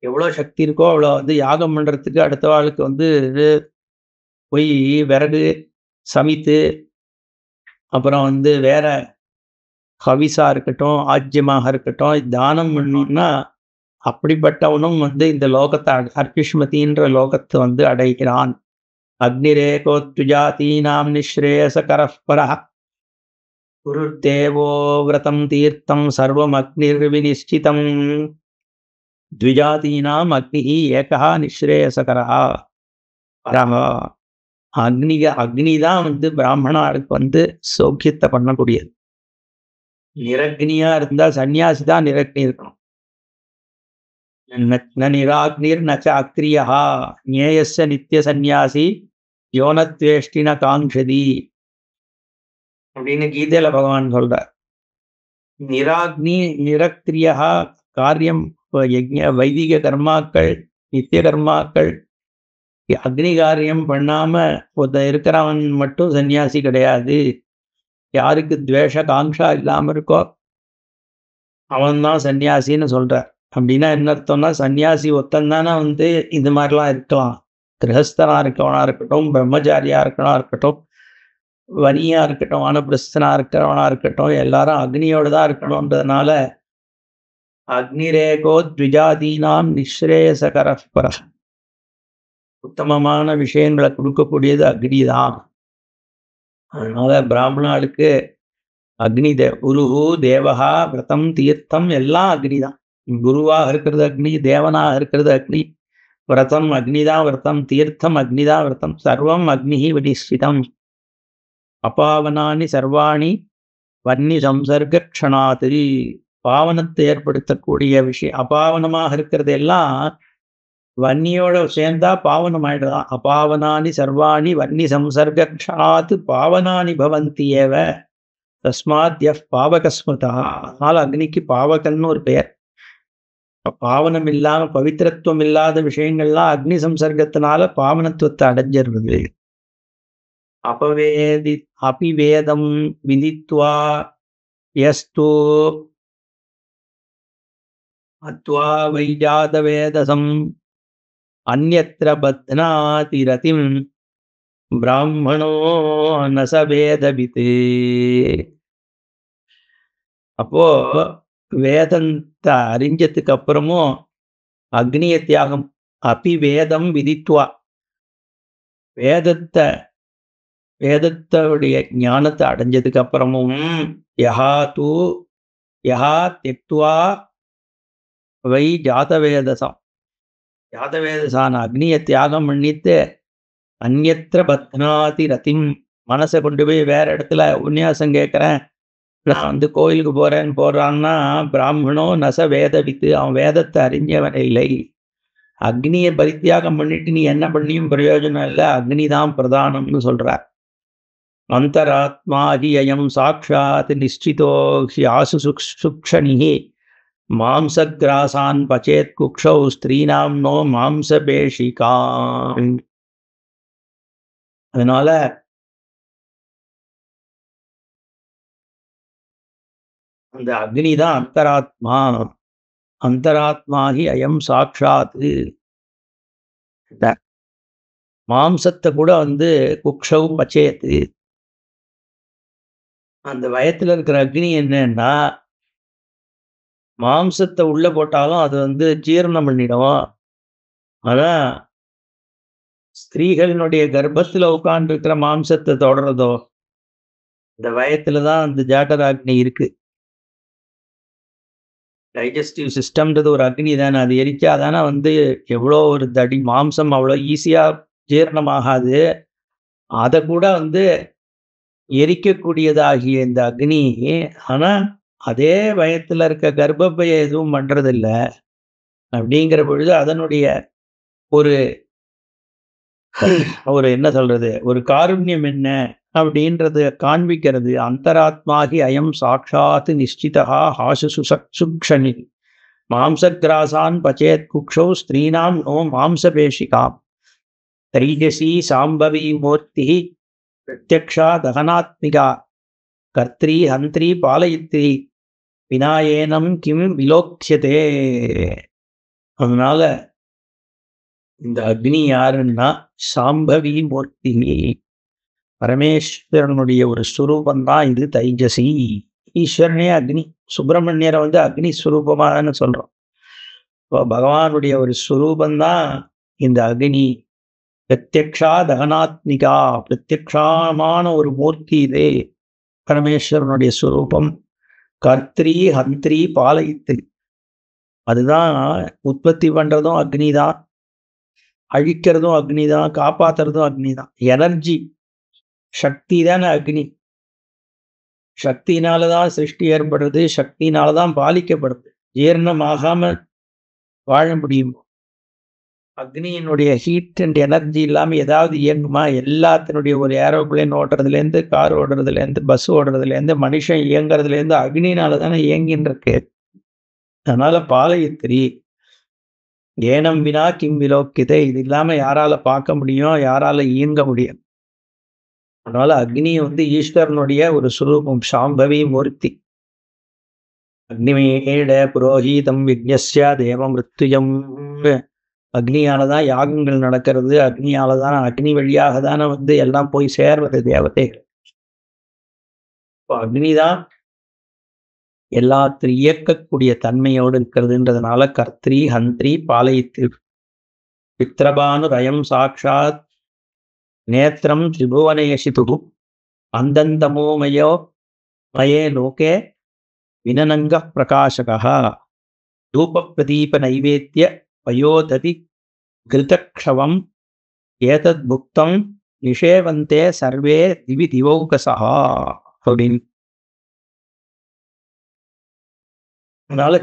எவ்வளோ சக்தி இருக்கோ அவ்வளோ யாகம் பண்றதுக்கு அடுத்த வாழ்க்கை போய் விறகு சமைத்து, அப்புறம் வேற ஹவிசா இருக்கட்டும் ஆஜ்யமாக இருக்கட்டும் தானம் பண்ணோம்னா அப்படிப்பட்டவனும் இந்த லோகத்தை அர்ச்சிஷ்மதின்ற லோகத்தை அடைகிறான். அக்னிரேகோத்விஜாதீனாம் நிஸ்ரேயசகரஃபர குருர்தேவோ விரதம் தீர்த்தம் சர்வம் அக்னிர்விநிஷ்டிதம். த்விஜாதீனாம் அக்னி ஏகா நிஸ்ரேயசகரா. அக்னிதான் பிராமணருக்கு சௌக்கியத்தை பண்ணக்கூடியது. நிரக்னியா இருந்தா சன்னியாசி தான் நிரக்னி இருக்கணும். நிராக்னிர் நச்ச அக்ரியா ஞேயஸ்ய நித்திய சன்னியாசி யோனத்வேஷ்டின காங்ஷதி அப்படின்னு கீதையில பகவான் சொல்றார். நிராக்னி நிரக்ரியா காரியம் வைதிக கர்மாக்கள் நித்திய கர்மாக்கள் அக்னி காரியம் பண்ணாம இருக்கிறவன் மட்டும் சன்னியாசி கிடையாது. யாருக்கு துவேஷ காங்ஷா இல்லாம இருக்கோ அவன்தான் சன்னியாசின்னு சொல்றார். அப்படின்னா என்ன அர்த்தம்னா, சன்னியாசி ஒத்தந்தானே இது மாதிரிலாம் இருக்கலாம். கிரகஸ்தனா இருக்கவனா இருக்கட்டும், பிரம்மச்சாரியா இருக்கவனா இருக்கட்டும், வனியா இருக்கட்டும், வானப்பிரஸ்தனா இருக்கிறவனா இருக்கட்டும், எல்லாரும் அக்னியோடு தான் இருக்கணும்ன்றதுனால அக்னிரேகோ த்விஜாதீனாம் நிஸ்ரேயசகரஃபர, உத்தமமான விஷயங்களை கொடுக்கக்கூடியது அக்னி தான். அதனால பிராமணாளுக்கு அக்னி குருஹு தேவஹா விரதம் தீர்த்தம் எல்லாம் அக்னி தான். குருவாக இருக்கிறது அக்னி, தேவனாக இருக்கிறது அக்னி, விரதம் அக்னிதான் விரதம், தீர்த்தம் அக்னிதான் விரதம், சர்வம் அக்னி விநிஷ்டிதம். அபாவனானி சர்வாணி வன்னி சம்சர்க க்ஷணாதி. பாவனத்தை ஏற்படுத்தக்கூடிய விஷயம் அபாவனமாக இருக்கிறது எல்லாம் வன்னியோட சேர்ந்தா பாவனம் ஆயிடுதான். அபாவனானி சர்வாணி வன்னி சம்சர்க க்ஷணாத் பாவனானி பவந்தி ஏவ தஸ்மாத் யஃப் பாவகஸ்மதா. அதனால அக்னிக்கு பாவகன்னு ஒரு பெயர். பாவனம் இல்லாம பவித்திரத்துவம் இல்லாத விஷயங்கள்லாம் அக்னி சம்சர்க்கத்தினால பாவனத்துவத்தை அடைஞ்சிருது. அபிவேதம் விதித்வா யஸ்து அத்வா வைஜாத வேதசம் அந்யத்ர பத்னாதி ரதிம் பிராமணோ நசவேதவித். அப்போ வேதத்தை அறிஞ்சதுக்கு அப்புறமும் அக்னிய தியாகம் அபிவேதம் விதித்வா வேதத்தோடைய ஞானத்தை அடைஞ்சதுக்கு அப்புறமும் யஹா தியக்த்வா வை ஜாதவேதசான அக்னிய தியாகம் பண்ணிட்டு அந்யத்ர பத்னாதி ரதிம் மனசை கொண்டு போய் வேற இடத்துல உன்னியாசம் கேட்குறேன், நான் கோயிலுக்கு போறேன்னு போறான்னா பிராமணோ நச வேதவித்து, அவன் வேதத்தை அறிஞ்சவன் இல்லை. அக்னியை பரித்தியாகம் பண்ணிட்டு நீ என்ன பண்ணியும் பிரயோஜனம் இல்லை, அக்னி தான் பிரதானம்னு சொல்றார். அந்தராத்மா ஹி அயம் சாட்சாத் நிஷ்டிதோ ஹி ஆசு சுக்ஷணி மாம்சகிராசான் பச்சேத் குக்ஷௌ ஸ்திரீனாம் நோ மாம்சபேஷிகா. அதனால அந்த அக்னி தான் அந்தராத்மாகி அயம் சாட்சாத். மாம்சத்தை கூட குக்ஷௌ பச்சேத்து, அந்த வயத்துல இருக்கிற அக்னி என்னன்னா மாம்சத்தை உள்ள போட்டாலும் அது ஜீரணம் பண்ணிடும். ஆனா ஸ்திரீகளினுடைய கர்ப்பத்துல உட்கார்ந்து இருக்கிற மாம்சத்தை தொடர்றதோ இந்த வயத்துலதான் அந்த ஜாட்டராக்னி இருக்கு. டைஜஸ்டிவ் சிஸ்டம்ன்றது ஒரு அக்னி தானே, அது எரிச்சாதானே எவ்வளோ ஒரு தடி மாம்சம் அவ்வளோ ஈஸியா ஜீரணமாகாது. அதை கூட எரிக்கக்கூடியதாகிய இந்த அக்னி, ஆனா அதே வயத்துல இருக்க கர்ப்பப்பையை எதுவும் பண்றதில்லை. அப்படிங்கிற பொழுது அதனுடைய ஒரு என்ன சொல்றது, ஒரு காருண்யம் என்ன அப்படின்றது காண்பிக்கிறது. அந்தராத்மாகி அயம் சாட்சாத் நிஷ்டிதா ஹாசு சுக்ஷணி மாம்சகிராசான் பச்சேத் குக்ஷௌ ஸ்திரீனாம் நோ மாம்சபேஷிகாம். தைஜசி சாம்பவி மூர்த்தி பிரத்யக்ஷா தகனாத்மிகா கர்த்ரி ஹந்திரி பாலயித்ரி வினாயேனம் கிம் விலோக்ஷதே. அதனால இந்த அக்னி யாருன்னா சாம்பவி மூர்த்தி, பரமேஸ்வரனுடைய ஒரு ஸ்வரூபந்தான் இது தைஜசி. ஈஸ்வரனே அக்னி, சுப்பிரமணியரை அக்னி ஸ்வரூபமானு சொல்றோம். இப்போ பகவானுடைய ஒரு ஸ்வரூபந்தான் இந்த அக்னி. பிரத்யக்ஷா தகனாத்மிகா, பிரத்யக்ஷமான ஒரு மூர்த்தி இதே பரமேஸ்வரனுடைய ஸ்வரூபம். கர்த்ரி ஹந்திரி பாலயித்ரி, அதுதான் உற்பத்தி பண்றதும் அக்னி தான், அழிக்கிறதும் அக்னி தான், காப்பாத்துறதும் அக்னி தான். எனர்ஜி சக்தி தானே அக்னி. சக்தினாலதான் சிருஷ்டி ஏற்படுறது, சக்தினாலதான் பாலிக்கப்படுது. ஜீரணமாகாம வாழ முடியும். அக்னியினுடைய ஹீட் அண்ட் எனர்ஜி இல்லாம ஏதாவது இயங்குமா? எல்லாத்தினுடைய ஒரு ஏரோப்ளேன் ஓடுறதுலேருந்து, கார் ஓடுறதுலேருந்து, பஸ் ஓடுறதுலேருந்து, மனுஷன் இயங்குறதுலேருந்து அக்னினால தானே இயங்கின்னு இருக்கு. அதனால பாலயித்ரி ஏனம் வினா கிம் விலோக்கிதே, இது இல்லாம யாரால பார்க்க முடியும், யாரால இயங்க முடியும்? அதனால அக்னி ஈஸ்வரனுடைய ஒரு சுரூபம், சாம்பவி மூர்த்தி. அக்னிமேட புரோஹீதம் விக்னஸ்ய தேவ மிருத்யுஜம். அக்னியாலதான் யாகங்கள் நடக்கிறது, அக்னியாலதான், அக்னி வழியாக தானே எல்லாம் போய் சேர்வது தேவதைகள். இப்போ அக்னிதான் எல்லாத்தையும் இயக்கக்கூடிய தன்மையோடு இருக்கிறதுன்றதுனால கர்த்ரி ஹந்திரி பாலயித்ரி. பித்ரபானு ரயம் சாட்சாத் நேத்திரம் திரிபுவனயசிது அந்தந்தமோமயோ மயே லோகே வினனங்க பிரகாசகா தூப பிரதீப நைவேத்திய பயோததி கிருதக்ஷவம் ஏதத் புக்தம் நிஷேவந்தே சர்வே திவி திவௌகசா அப்படின்னு. அதனால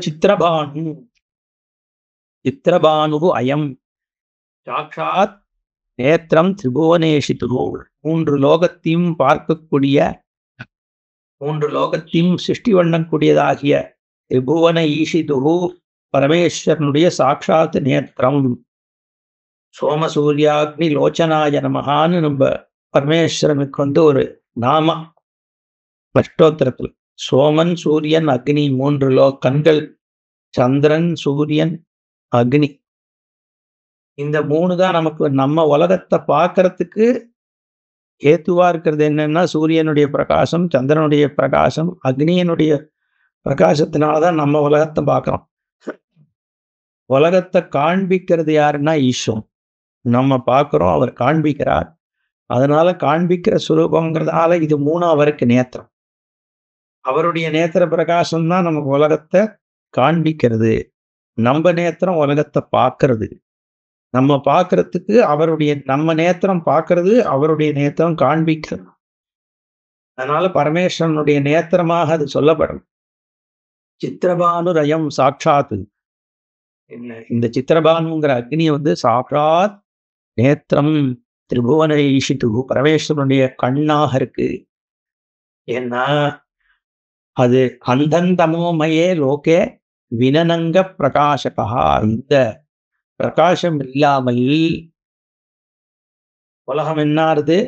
சித்திரபானு அயம் சாட்சாத் நேத்திரம் திரிபுவனேஷிது. மூன்று லோகத்தையும் பார்க்கக்கூடிய, மூன்று லோகத்தையும் சிருஷ்டி பண்ணக்கூடியதாகிய திரிபுவன ஈஷிது பரமேஸ்வரனுடைய சாட்சாத் நேத்திரம். சோமசூர்யாக்னி லோச்சனாய நமகான்னு நம்ம பரமேஸ்வரனுக்கு ஒரு நாம அஷ்டோத்திரத்தில். சோமன், சூரியன், அக்னி 3 கண்கள். சந்திரன், சூரியன், அக்னி. இந்த 3 தான் நமக்கு நம்ம உலகத்தை பார்க்கறதுக்கு ஏத்துவா இருக்கிறது. என்னன்னா சூரியனுடைய பிரகாசம், சந்திரனுடைய பிரகாசம், அக்னியனுடைய பிரகாசத்தினாலதான் நம்ம உலகத்தை பார்க்கிறோம். உலகத்தை காண்பிக்கிறது யாருன்னா ஈஸ்வரன். நம்ம பார்க்கிறோம், அவர் காண்பிக்கிறார். அதனால காண்பிக்கிற சுரூபங்கிறதால இது 3 அவருக்கு நேத்திரம். அவருடைய நேத்திர பிரகாசம் தான் நமக்கு உலகத்தை காண்பிக்கிறது. நம்ம நேத்திரம் உலகத்தை பார்க்கறது. நம்ம பார்க்கறதுக்கு அவருடைய, நம்ம நேத்திரம் பார்க்கறது, அவருடைய நேத்திரம் காண்பிக்கிறது. அதனால பரமேஸ்வரனுடைய நேத்திரமாக அது சொல்லப்படும். சித்திரபானுரயம் சாட்சாத்து. இந்த சித்திரபானுங்கிற அக்னி சாட்சாத் நேத்திரம் திரிபுவன ஈஷித்து, பரமேஸ்வரனுடைய கண்ணாக இருக்கு. ஏன்னா அது அந்தந்தமோமயே லோகே வினனங்க பிரகாசகா. இந்த பிரகாசம் இல்லாமல் உலகம் என்னாருது?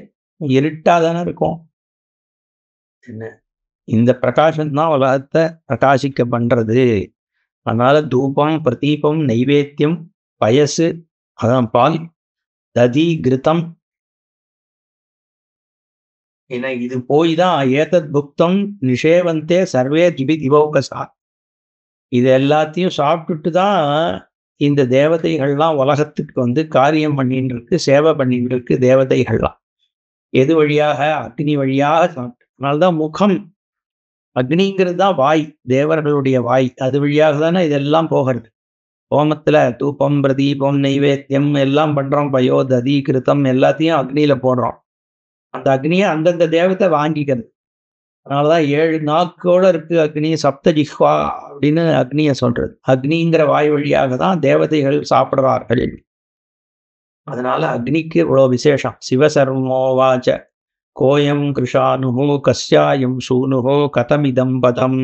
இருட்டாதானே இருக்கும். என்ன, இந்த பிரகாசம்தான் உலகத்தை பிரகாசிக்க பண்றது. அதனால தூபம், பிரதீபம், நைவேத்தியம், பயசு, அதான் பால், ததி, கிருத்தம், இது போய் தான் ஏதத் புக்தம் நிஷேவந்தே சர்வே திபி திவோகசா. இது எல்லாத்தையும் சாப்பிட்டுட்டு தான் இந்த தேவதைகள்லாம் உலகத்துக்கு காரியம் பண்ணிட்டு இருக்கு, சேவை பண்ணிட்டு இருக்கு. தேவதைகள்லாம் எது வழியாக? அக்னி வழியாக சாப்பிட்டு. அதனால்தான் முகம், அக்னிங்கிறது தான் வாய், தேவர்களுடைய வாய். அது வழியாக தானே இதெல்லாம் போகிறது. ஹோமத்துல தூபம், பிரதீபம், நைவேத்தியம் எல்லாம் பண்றோம். பயோ, ததி, கிருத்தம் எல்லாத்தையும் அக்னியில போடுறோம். அந்த அக்னியை அந்தந்த தேவத்தை வாங்கிக்கிறது. அதனாலதான் 7 நாக்கோட இருக்கு அக்னி. சப்த ஜிஹ்வா அப்படின்னு அக்னியை சொல்றது. அக்னிங்கிற வாய் வழியாக தான் தேவதைகள் சாப்பிடுறார்கள். அதனால அக்னிக்கு இவ்வளவு விசேஷம். சிவசர்மோவாச்ச கோயம் கிருஷானுஹோ கஸ்யாயம் சூனுஹோ கதமிதம் பதம்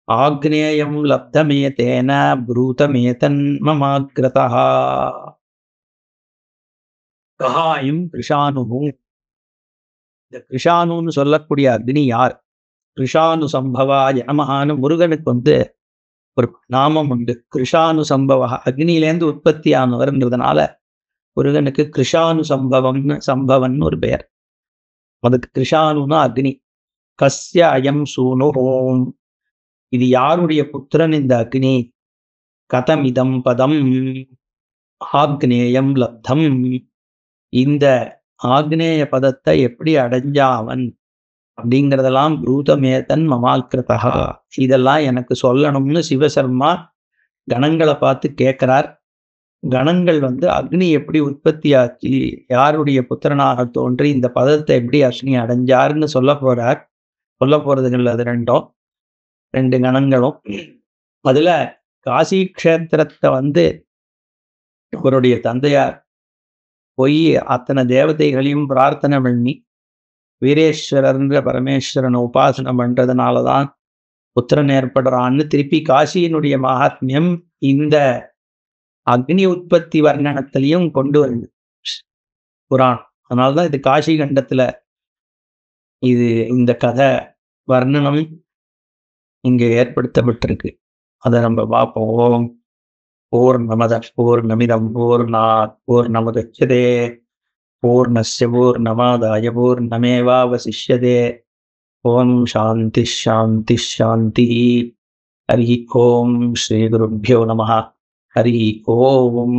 ஆக்னேயம் லப்தமேதேன ப்ரூதமேதன் மமாக்ரதா. கஹாயம் கிருஷானுஹோ. இந்த கிருஷானுன்னு சொல்லக்கூடிய அக்னி யார்? கிருஷானு சம்பவாய நமஹான்னு முருகனுக்கு ஒரு நாமம் உண்டு. கிருஷானு சம்பவ, அக்னியிலேருந்து உற்பத்தியானவர்ன்றதுனால முருகனுக்கு கிருஷானு சம்பவன் ஒரு பெயர். அதுக்கு கிருஷானுனா அக்னி. கஸ்ய அயம் சூனுஹோம். இது யாருடைய புத்திரன் இந்த அக்னி? கதமிதம் பதம் ஆக்னேயம் லப்தம். இந்த ஆக்னேய பதத்தை எப்படி அடைஞ்சாவன் அப்படிங்கிறதெல்லாம் ப்ரூதமேதன் மமாக்கிருதா. இதெல்லாம் எனக்கு சொல்லணும்னு சிவசர்மா கணங்களை பார்த்து கேட்கிறார். கணங்கள் அக்னி எப்படி உற்பத்தி ஆச்சு, யாருடைய புத்திரனாக தோன்றி இந்த பதத்தை எப்படி அக்னி அடைஞ்சாருன்னு சொல்ல போறதுகள் அது 2 கணங்களும். அதுல காசி க்ஷேத்திரத்தை இவருடைய தந்தையார் போய் அத்தனை தேவதைகளையும் பிரார்த்தனை பண்ணி வீரேஸ்வரர்ன்ற பரமேஸ்வரனை உபாசனை பண்றதுனாலதான் புத்திரன் ஏற்படுறான்னு திருப்பி காசியினுடைய மகாத்மியம் இந்த அக்னி உற்பத்தி வர்ணனத்திலையும் கொண்டு வருது புராணம். அதனால்தான் இது காசி கண்டத்துல இந்த கதை வர்ணனம் இங்க ஏற்படுத்தப்பட்டிருக்கு. அதை நம்ம பார்ப்போம். பூர்ணமத பூர்ணமிதம் பூர்ணாத் பூர்ணமுதச்யதே பூர்ணஸ்ய பூர்ணமாதாய பூர்ணமேவாவசிஷ்யதே. ஓம் சாந்தி சாந்தி சாந்தி. ஹரி ஓம். ஸ்ரீ குருभ्यो நமः. ஹரி ஓம்.